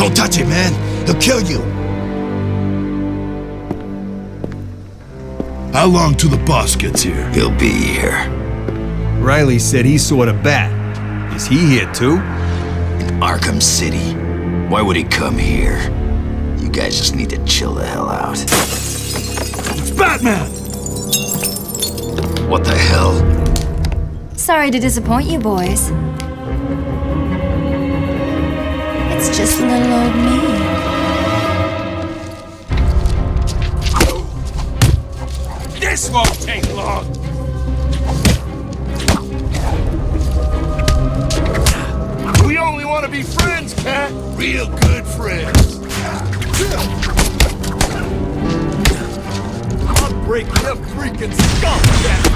Don't touch him, man. He'll kill you. How long till the boss gets here? He'll be here. Riley said he saw the bat. Is he here too? In Arkham City. Why would he come here? You guys just need to chill the hell out. It's Batman! What the hell? Sorry to disappoint you, boys. It's just little old me. This won't take long! We only want to be friends, Cat! Real good friends! I'll break your freaking skull, Cat!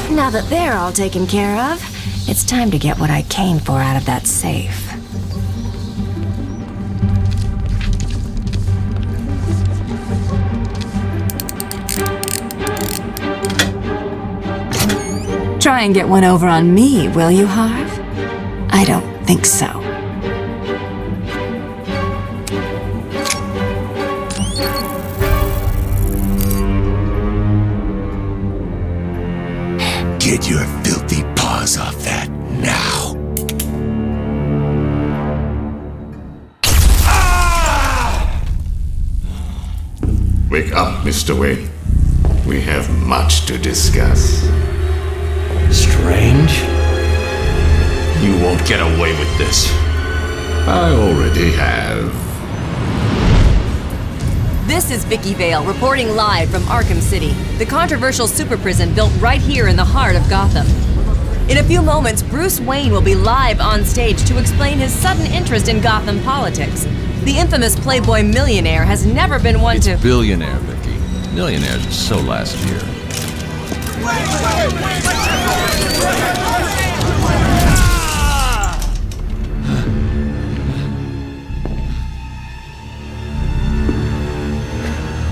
Now that they're all taken care of, it's time to get what I came for out of that safe. Try and get one over on me, will you, Harv? I don't think so. Get your filthy paws off that now. Wake up, Mr. Wayne. We have much to discuss. Strange? You won't get away with this. I already have. This is Vicky Vale reporting live from Arkham City, the controversial super prison built right here in the heart of Gotham. In a few moments, Bruce Wayne will be live on stage to explain his sudden interest in Gotham politics. The infamous Playboy millionaire has never been one to— It's billionaire, Vicky. Millionaires are so last year.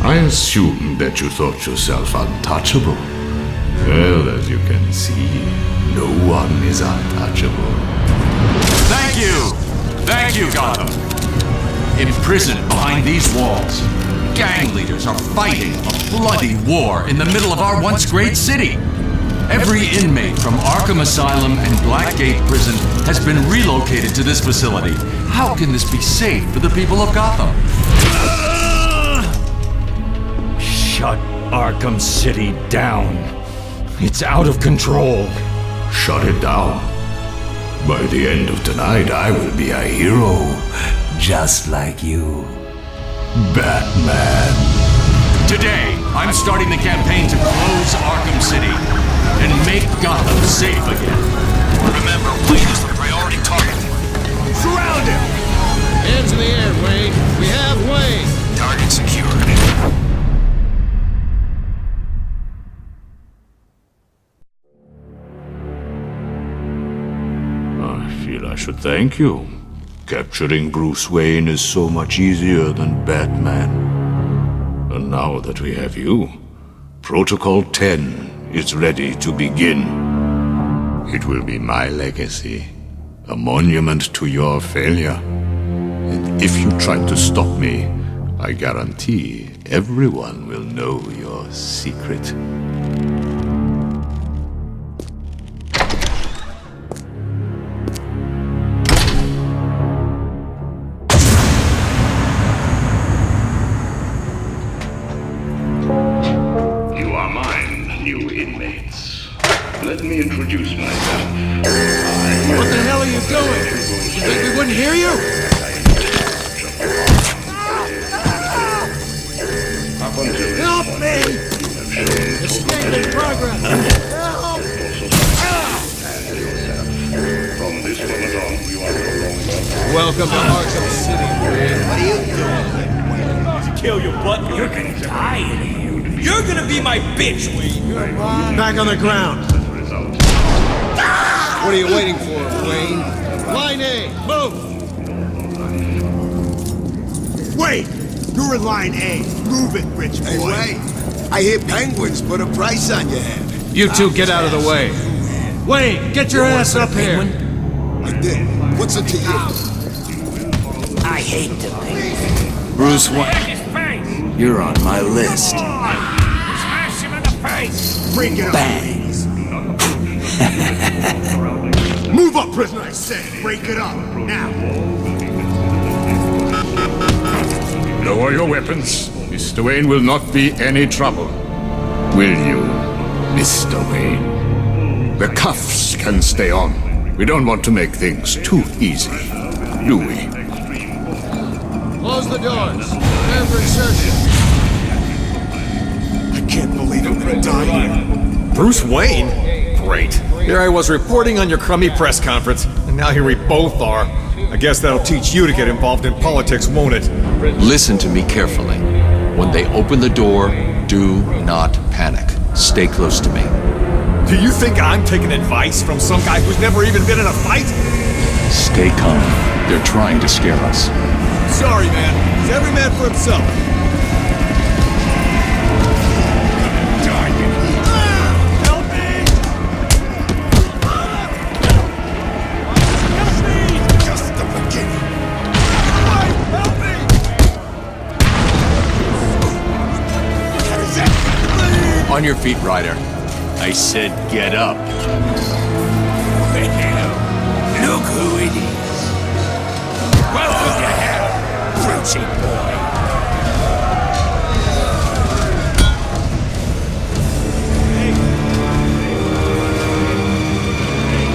I assumed that you thought yourself untouchable. Well, as you can see, no one is untouchable. Thank you! Thank you, Gotham! Imprisoned behind these walls, gang leaders are fighting a bloody war in the middle of our once great city. Every inmate from Arkham Asylum and Blackgate Prison has been relocated to this facility. How can this be safe for the people of Gotham? Shut Arkham City down. It's out of control. Shut it down. By the end of tonight, I will be a hero, just like you. Batman. Today, I'm starting the campaign to close Arkham City and make Gotham safe again. Remember, Wayne is the priority target. Surround him! Hands in the air, Wayne. We have Wayne. Target secured. I should thank you. Capturing Bruce Wayne is so much easier than Batman. And now that we have you, Protocol 10 is ready to begin. It will be my legacy, a monument to your failure. And if you try to stop me, I guarantee everyone will know your secret. Let me introduce myself. What the hell are you doing? You think we wouldn't hear you? Help me! Escape in progress! Help! From this moment on, you are no longer. Welcome to Arkham City, man. What are you doing? To kill your butt, you're gonna die in here. You're gonna be my bitch, Wayne. Back on the ground. What are you waiting for, Wayne? Line A, move! Wait! You're in line A. Move it, rich boy. Hey, wait. I hear penguins put a price on your head. You two get out of the way. Wayne, get your ass up here. I did. What's it to you? I hate the penguin. Bruce Wayne, you're on my list. Smash him in the face! Break it up. Bang. Move up, prisoner, I said. Break it up. Now. Lower your weapons. Mr. Wayne will not be any trouble. Will you, Mr. Wayne? The cuffs can stay on. We don't want to make things too easy, do we? Close the doors. Prepare for insertion. I can't believe I'm gonna die here. Bruce Wayne? Great. Here I was reporting on your crummy press conference, and now here we both are. I guess that'll teach you to get involved in politics, won't it? Listen to me carefully. When they open the door, do not panic. Stay close to me. Do you think I'm taking advice from some guy who's never even been in a fight? Stay calm. They're trying to scare us. Sorry, man. It's every man for himself. Help me! Help me! Just the beginning. Help me! On your feet, Ryder. I said get up. Well, look who it is. Welcome to hell, Brucey boy.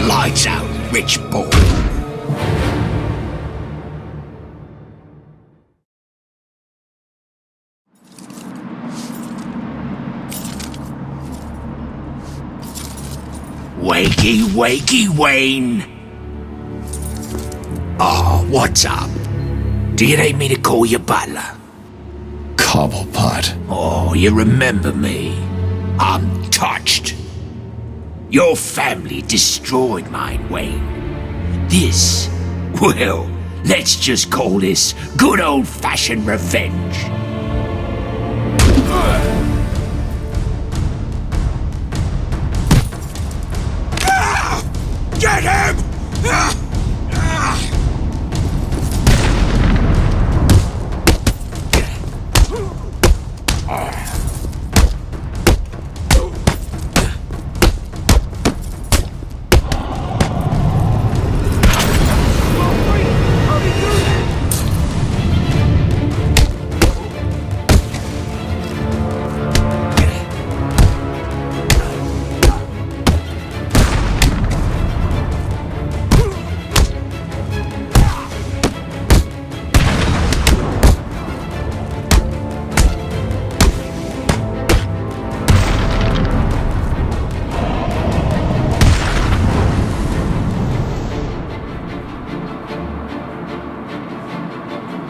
Lights out, rich boy. Wakey, wakey, Wayne. Oh, what's up? Do you need me to call you butler? Cobblepot. Oh, you remember me? I'm touched. Your family destroyed mine, Wayne. This, well, let's just call this good old-fashioned revenge. Get him!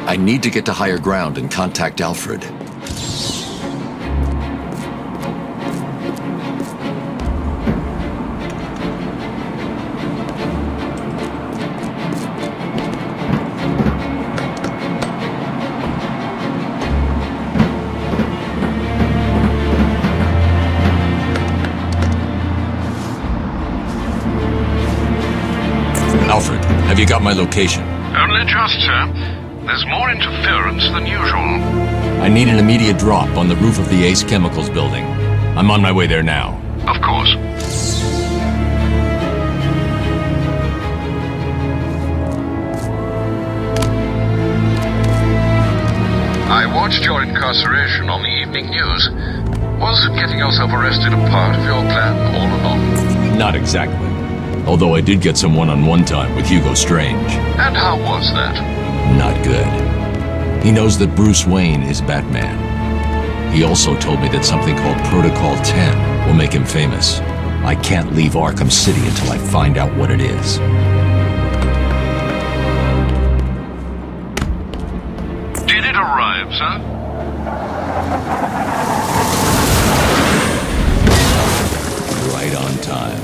I need to get to higher ground and contact Alfred. Alfred, have you got my location? Only just, sir. There's more interference than usual. I need an immediate drop on the roof of the Ace Chemicals building. I'm on my way there now. Of course. I watched your incarceration on the evening news. Was getting yourself arrested a part of your plan all along? Not exactly. Although I did get some one-on-one time with Hugo Strange. And how was that? Not good. He knows that Bruce Wayne is Batman. He also told me that something called Protocol 10 will make him famous. I can't leave Arkham City until I find out what it is. Did it arrive, sir? Right on time.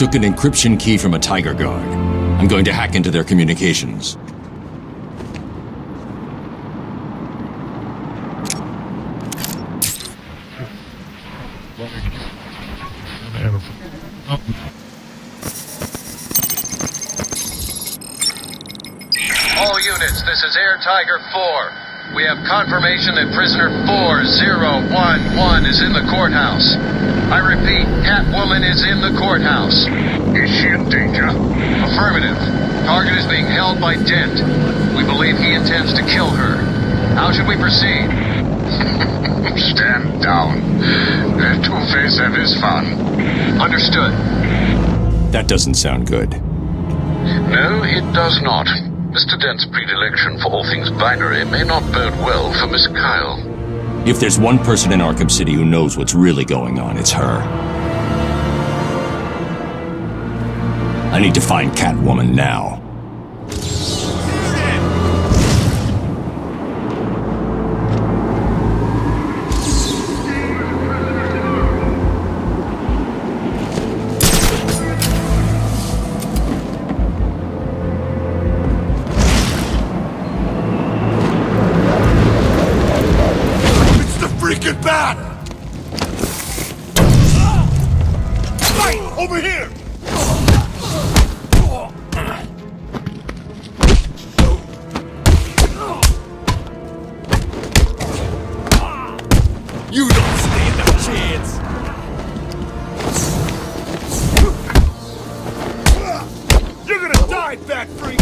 took an encryption key from a Tiger Guard. I'm going to hack into their communications. All units, this is Air Tiger 4. We have confirmation that prisoner 4011 is in the courthouse. I repeat, Catwoman is in the courthouse. Is she in danger? Affirmative. Target is being held by Dent. We believe he intends to kill her. How should we proceed? Stand down. Let Two-Face have his fun. Understood. That doesn't sound good. No, it does not. Mr. Dent's predilection for all things binary may not bode well for Miss Kyle. If there's one person in Arkham City who knows what's really going on, it's her. I need to find Catwoman now. Freaking bat! Fight! Over here! You don't stand a chance! You're gonna die, fat freak!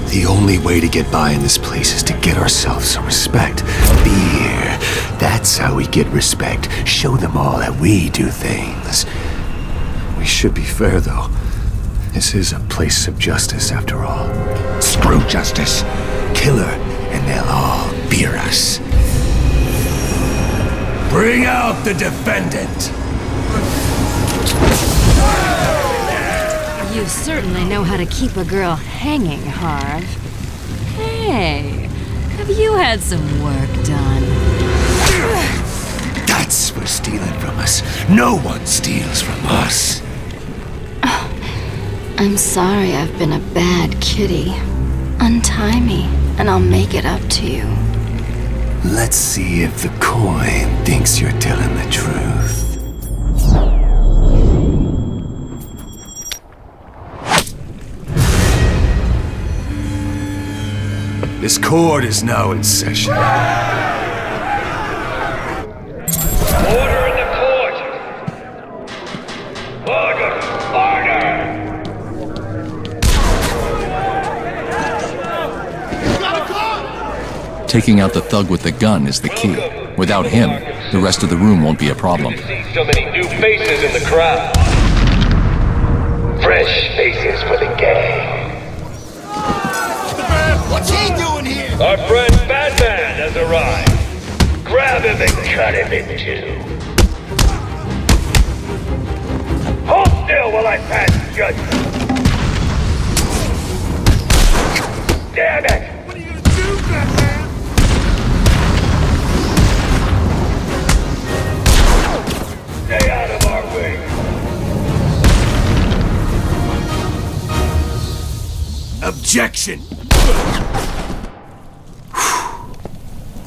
The only way to get by in this place is to get ourselves some respect. Be here. That's how we get respect. Show them all that we do things. We should be fair, though. This is a place of justice, after all. Screw justice. Kill her, and they'll all fear us. Bring out the defendant! You certainly know how to keep a girl hanging, Harv. Hey, have you had some work done? That's for stealing from us. No one steals from us. I'm sorry I've been a bad kitty. Untie me, and I'll make it up to you. Let's see if the coin thinks you're telling the truth. This court is now in session. Order in the court! Order! Order! Taking out the thug with the gun is the key. Without him, the rest of the room won't be a problem. See so many new faces in the crowd. Fresh faces for the gang. What's he doing here? Our friend Batman has arrived. Grab him and cut him in two. Hold still while I pass judgment. Damn it! What are you gonna do, Batman? Stay out of our way. Objection!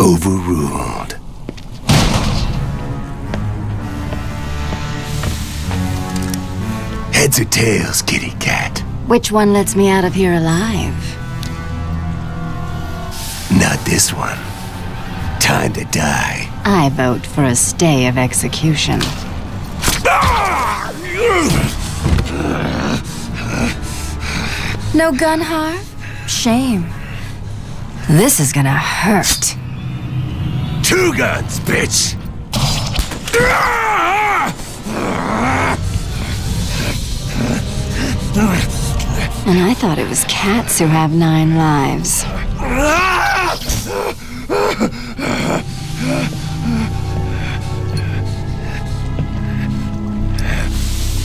Overruled. Heads or tails, kitty cat? Which one lets me out of here alive? Not this one. Time to die. I vote for a stay of execution. No gun, Harv? Shame. This is gonna hurt. 2 guns, bitch! And I thought it was cats who have 9 lives.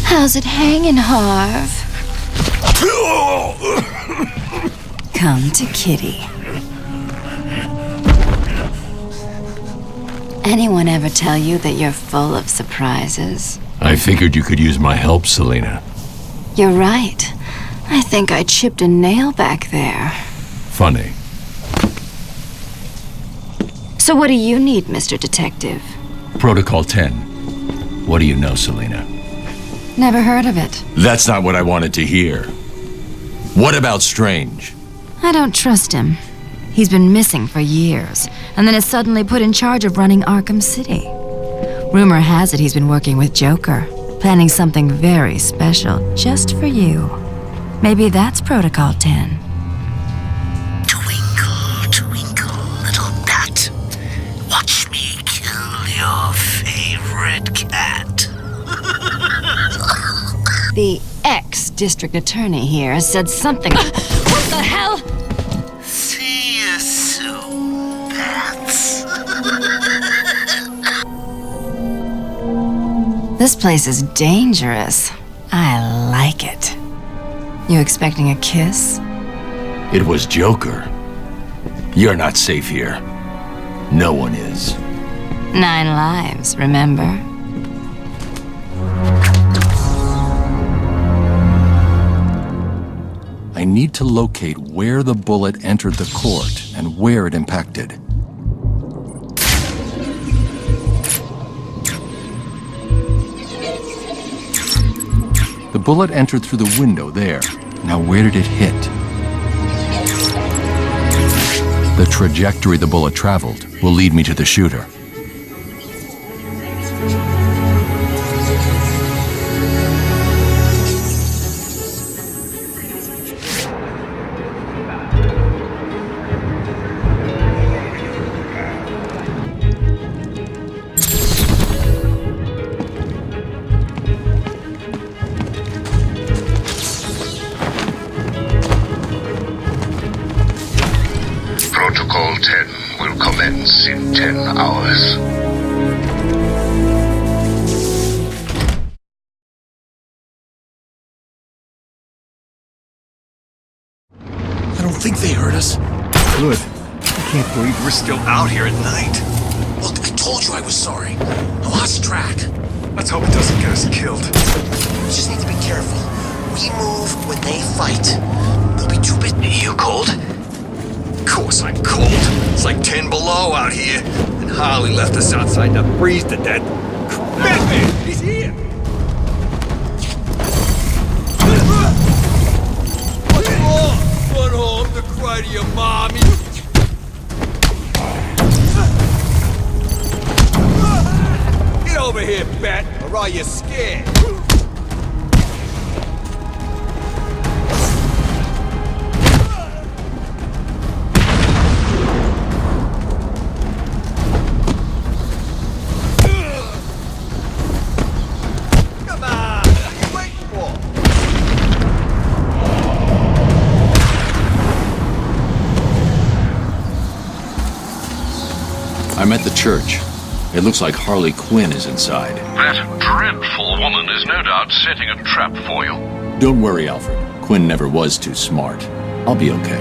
How's it hanging, Harv? Come to Kitty. Anyone ever tell you that you're full of surprises? I figured you could use my help, Selina. You're right. I think I chipped a nail back there. Funny. So what do you need, Mr. Detective? Protocol 10. What do you know, Selina? Never heard of it. That's not what I wanted to hear. What about Strange? I don't trust him. He's been missing for years, and then is suddenly put in charge of running Arkham City. Rumor has it he's been working with Joker, planning something very special just for you. Maybe that's Protocol 10. Twinkle, twinkle, little bat. Watch me kill your favorite cat. The ex-district attorney here said something. What the hell? See you soon, bats. This place is dangerous. I like it. You expecting a kiss? It was Joker. You're not safe here. No one is. 9 lives, remember? I need to locate where the bullet entered the court and where it impacted. The bullet entered through the window there. Now where did it hit? The trajectory the bullet traveled will lead me to the shooter. Protocol 10 will commence in 10 hours. I don't think they heard us. Good. I can't believe we're still out here at night. Look, I told you I was sorry. I lost track. Let's hope it doesn't get us killed. We just need to be careful. We move when they fight. They'll be too busy. You cold? Of course I'm cold. It's like 10 below out here. And Harley left us outside to freeze to death. Batman! He's here! What's wrong? Run home to cry to your mommy. Get over here, Bat, or are you scared? I'm at the church. It looks like Harley Quinn is inside. That dreadful woman is no doubt setting a trap for you. Don't worry, Alfred. Quinn never was too smart. I'll be okay.